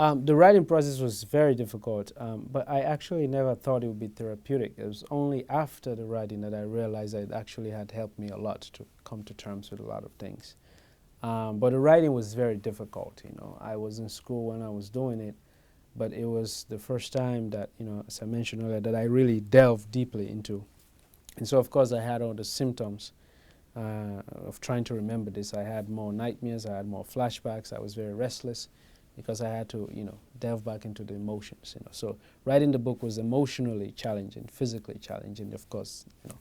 The writing process was very difficult, but I actually never thought it would be therapeutic. It was only after the writing that I realized that it actually had helped me a lot to come to terms with a lot of things. But the writing was very difficult, you know. I was in school when I was doing it, but it was the first time that, you know, as I mentioned earlier, that I really delved deeply into. And so, of course, I had all the symptoms of trying to remember this. I had more nightmares, I had more flashbacks, I was very restless because I had to, you know, delve back into the emotions, you know. So writing the book was emotionally challenging, physically challenging, of course, you know,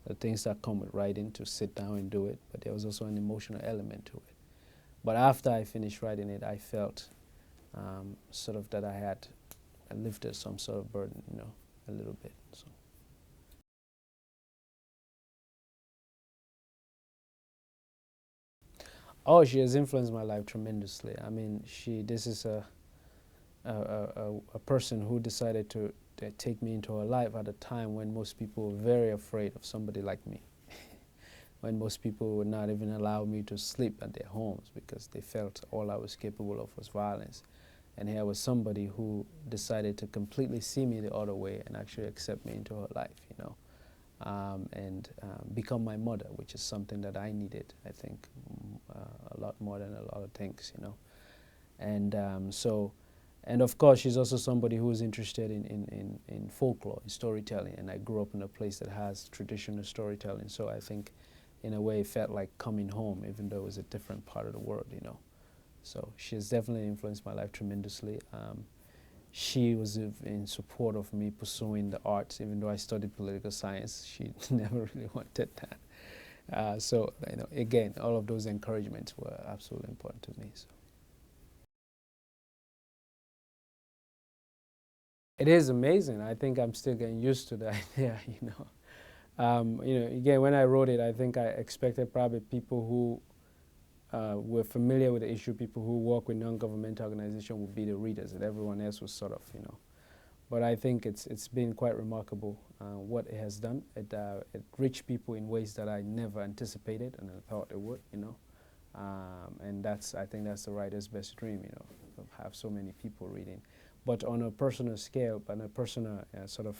the things that come with writing, to sit down and do it, but there was also an emotional element to it. But after I finished writing it, I felt sort of that I lifted some sort of burden, you know, a little bit. So. Oh, she has influenced my life tremendously. I mean, this is a person who decided to take me into her life at a time when most people were very afraid of somebody like me. When most people would not even allow me to sleep at their homes because they felt all I was capable of was violence. And here was somebody who decided to completely see me the other way and actually accept me into her life, you know, and become my mother, which is something that I needed, I think, a lot more than a lot of things, you know. And and of course, she's also somebody who is interested in folklore, in storytelling, and I grew up in a place that has traditional storytelling, so I think in a way it felt like coming home, even though it was a different part of the world, you know. So she has definitely influenced my life tremendously. She was in support of me pursuing the arts, even though I studied political science. She never really wanted that. So, you know, again, all of those encouragements were absolutely important to me. So. It is amazing. I think I'm still getting used to the idea, you know. You know, again, when I wrote it, I think I expected probably people who were familiar with the issue, people who work with non-governmental organizations would be the readers, and everyone else was sort of, you know. But I think it's been quite remarkable what it has done. It reached people in ways that I never anticipated and I thought it would, you know. And I think that's the writer's best dream, you know, to have so many people reading. But on a personal scale, on a personal sort of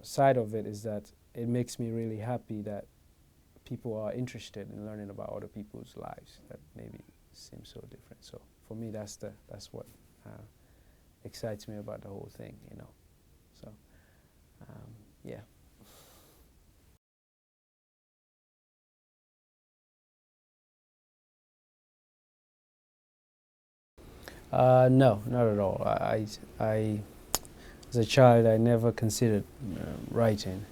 side of it, is that it makes me really happy that people are interested in learning about other people's lives that maybe seem so different. So for me, that's what excites me about the whole thing, you know. So yeah. No, not at all. As a child, I never considered writing,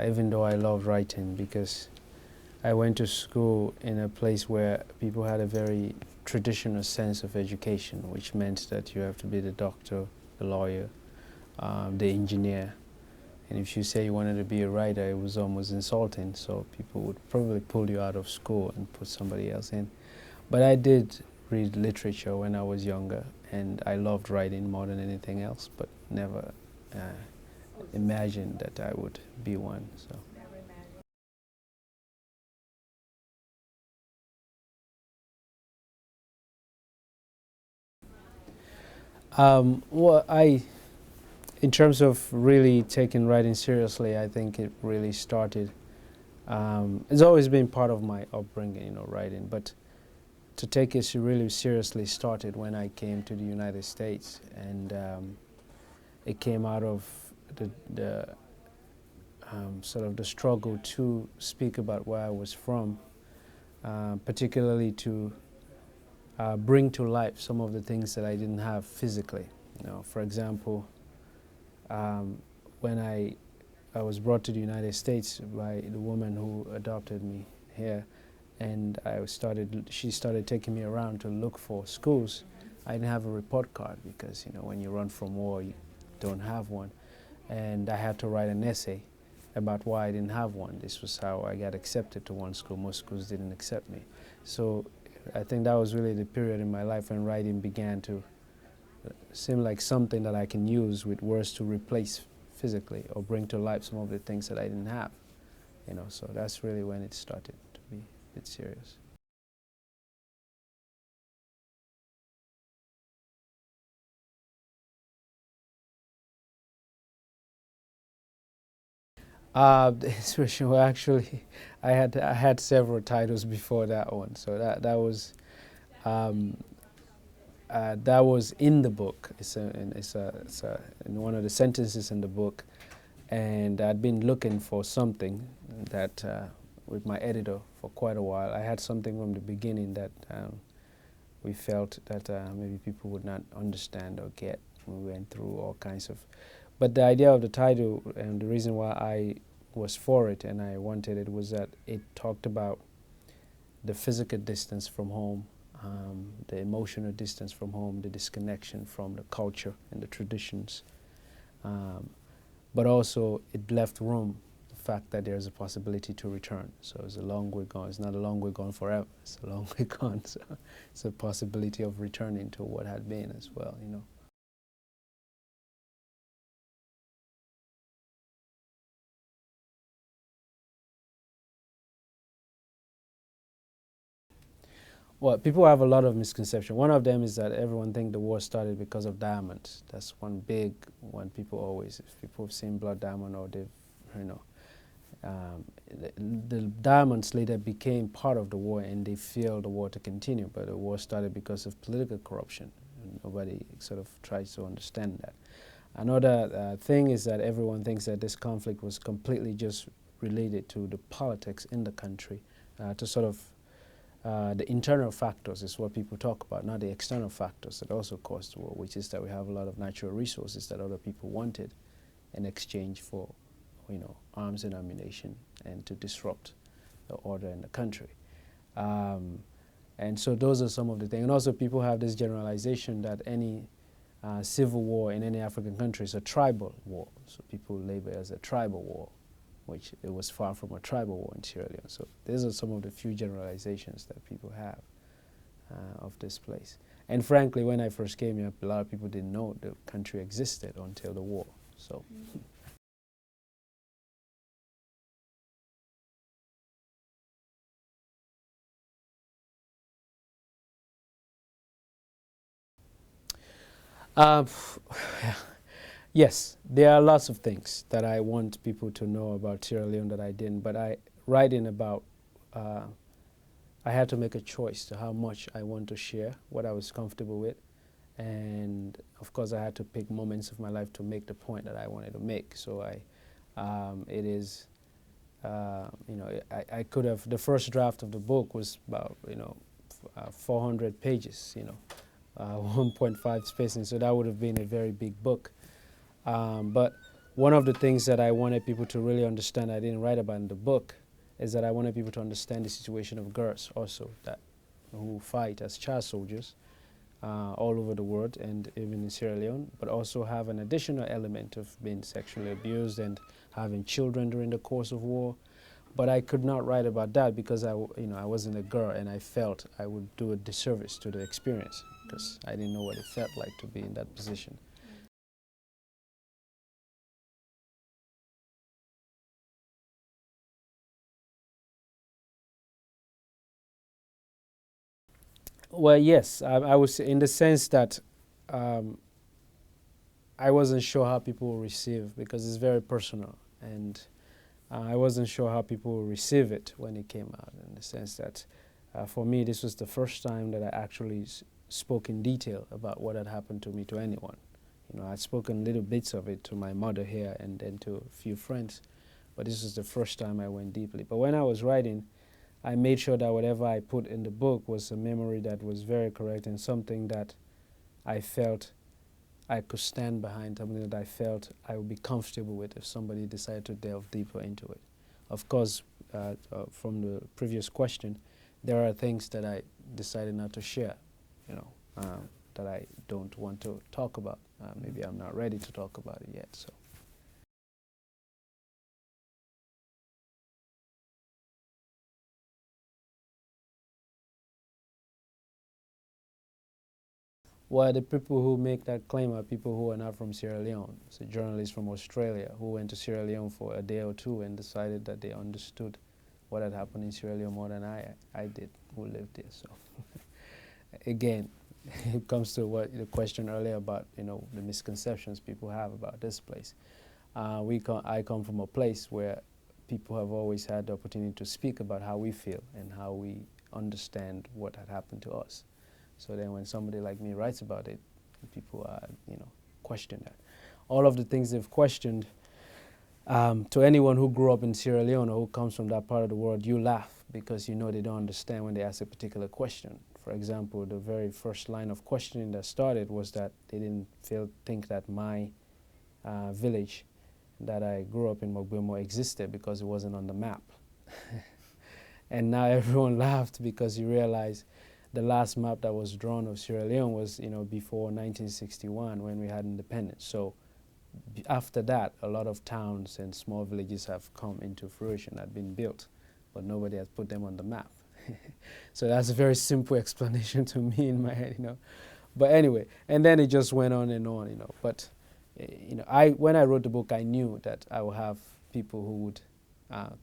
even though I loved writing, because I went to school in a place where people had a very traditional sense of education, which meant that you have to be the doctor, the lawyer, the engineer. And if you say you wanted to be a writer, it was almost insulting, so people would probably pull you out of school and put somebody else in. But I did read literature when I was younger, and I loved writing more than anything else, but never imagined that I would be one. So. Well, in terms of really taking writing seriously, I think it really started. It's always been part of my upbringing, you know, writing, but to take it really seriously started when I came to the United States, and it came out of the sort of the struggle to speak about where I was from, particularly to bring to life some of the things that I didn't have physically. You know, for example, when I was brought to the United States by the woman who adopted me here, and she started taking me around to look for schools. I didn't have a report card because, you know, when you run from war, you don't have one. And I had to write an essay about why I didn't have one. This was how I got accepted to one school. Most schools didn't accept me. So I think that was really the period in my life when writing began to seem like something that I can use with words to replace physically or bring to life some of the things that I didn't have. You know, so that's really when it started to be a bit serious. The inspiration, well, actually, I had several titles before that one, so um, that was in the book. It's in one of the sentences in the book, and I'd been looking for something that with my editor for quite a while. I had something from the beginning that we felt that maybe people would not understand or get. We went through all kinds of, but the idea of the title and the reason why I was for it and I wanted it was that it talked about the physical distance from home, the emotional distance from home, the disconnection from the culture and the traditions, um, but also it left room the fact that there's a possibility to return. So it's a long way gone. It's not a long way gone forever. It's a long way gone. So it's a possibility of returning to what had been as well, you know. Well, people have a lot of misconceptions. One of them is that everyone thinks the war started because of diamonds. That's one big one. People always, if people have seen blood diamond or they've, you know, um, the diamonds later became part of the war and they feel the war to continue. But the war started because of political corruption. And nobody sort of tries to understand that. Another thing is that everyone thinks that this conflict was completely just related to the politics in the country, to sort of the internal factors is what people talk about, not the external factors that also caused the war, which is that we have a lot of natural resources that other people wanted in exchange for, you know, arms and ammunition and to disrupt the order in the country. Um, and so those are some of the things. And also people have this generalization that any civil war in any African country is a tribal war. So people label it as a tribal war, which it was far from a tribal war in Sierra Leone. So these are some of the few generalizations that people have of this place. And frankly, when I first came here, a lot of people didn't know the country existed until the war. So. Uh, yes, there are lots of things that I want people to know about Sierra Leone that I didn't, but writing about, I had to make a choice to how much I want to share, what I was comfortable with, and of course I had to pick moments of my life to make the point that I wanted to make. So it is, you know, I could have, the first draft of the book was about, you know, 400 pages, you know, 1.5 spacing, so that would have been a very big book. But one of the things that I wanted people to really understand, I didn't write about in the book, is that I wanted people to understand the situation of girls also, that who fight as child soldiers all over the world and even in Sierra Leone, but also have an additional element of being sexually abused and having children during the course of war. But I could not write about that because you know, I wasn't a girl, and I felt I would do a disservice to the experience because I didn't know what it felt like to be in that position. Well, yes, I was in the sense that um, I wasn't sure how people will receive because it's very personal, and I wasn't sure how people will receive it when it came out. In the sense that, for me, this was the first time that I actually spoke in detail about what had happened to me to anyone. You know, I'd spoken little bits of it to my mother here and then to a few friends, but this was the first time I went deeply. But when I was writing, I made sure that whatever I put in the book was a memory that was very correct and something that I felt I could stand behind, something that I felt I would be comfortable with if somebody decided to delve deeper into it. Of course, from the previous question, there are things that I decided not to share, you know, that I don't want to talk about. Maybe I'm not ready to talk about it yet. So. Well, the people who make that claim are people who are not from Sierra Leone. So journalists from Australia who went to Sierra Leone for a day or two and decided that they understood what had happened in Sierra Leone more than I did, who lived there. So again, it comes to what the question earlier about, you know, the misconceptions people have about this place. I come from a place where people have always had the opportunity to speak about how we feel and how we understand what had happened to us. So then when somebody like me writes about it, people question that. All of the things they've questioned, to anyone who grew up in Sierra Leone or who comes from that part of the world, you laugh because you know they don't understand when they ask a particular question. For example, the very first line of questioning that started was that they didn't think that my village that I grew up in, Mogbemo, existed because it wasn't on the map. And now everyone laughed because you realize the last map that was drawn of Sierra Leone was, before 1961 when we had independence. So after that, a lot of towns and small villages have come into fruition, had been built, but nobody has put them on the map. So that's a very simple explanation to me in my head, But anyway, and then it just went on and on, But when I wrote the book, I knew that I would have people who would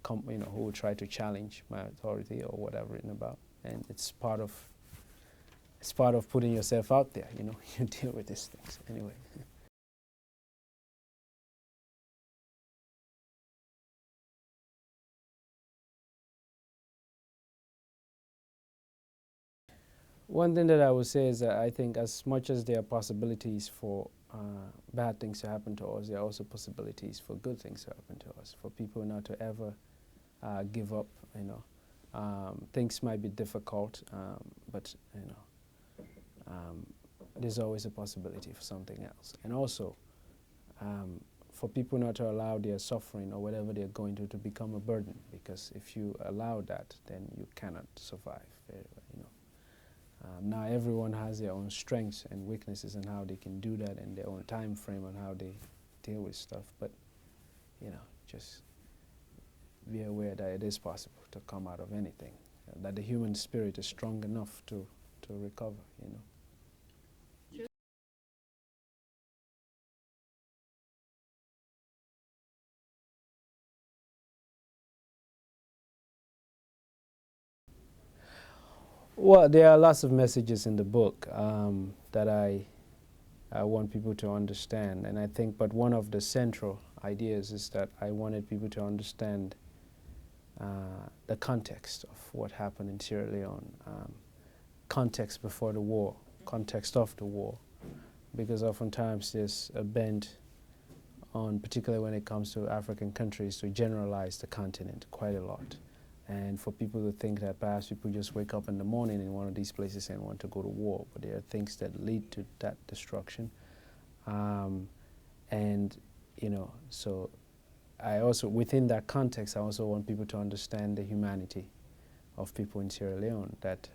come, who would try to challenge my authority or what I've written about, and it's part of putting yourself out there. You deal with these things anyway. One thing that I would say is that I think as much as there are possibilities for bad things to happen to us, there are also possibilities for good things to happen to us, for people not to ever give up, things might be difficult, but, there's always a possibility for something else. And also, for people not to allow their suffering or whatever they're going through to become a burden, because if you allow that, then you cannot survive very well, now everyone has their own strengths and weaknesses and how they can do that and their own time frame on how they deal with stuff, but just be aware that it is possible to come out of anything, that the human spirit is strong enough to recover. Well, there are lots of messages in the book that I want people to understand, and I think, but one of the central ideas is that I wanted people to understand the context of what happened in Sierra Leone, context before the war, context of the war, because oftentimes there's a bent on, particularly when it comes to African countries, to generalize the continent quite a lot. And for people to think that perhaps people just wake up in the morning in one of these places and want to go to war, but there are things that lead to that destruction. So I also, within that context, I also want people to understand the humanity of people in Sierra Leone, that,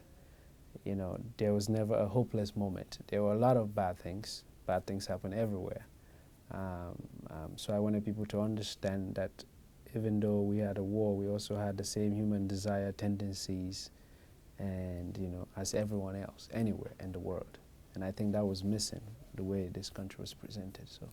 there was never a hopeless moment. There were a lot of bad things. Bad things happen everywhere. So I wanted people to understand that even though we had a war, we also had the same human desire, tendencies, and, as everyone else, anywhere in the world. And I think that was missing the way this country was presented. So.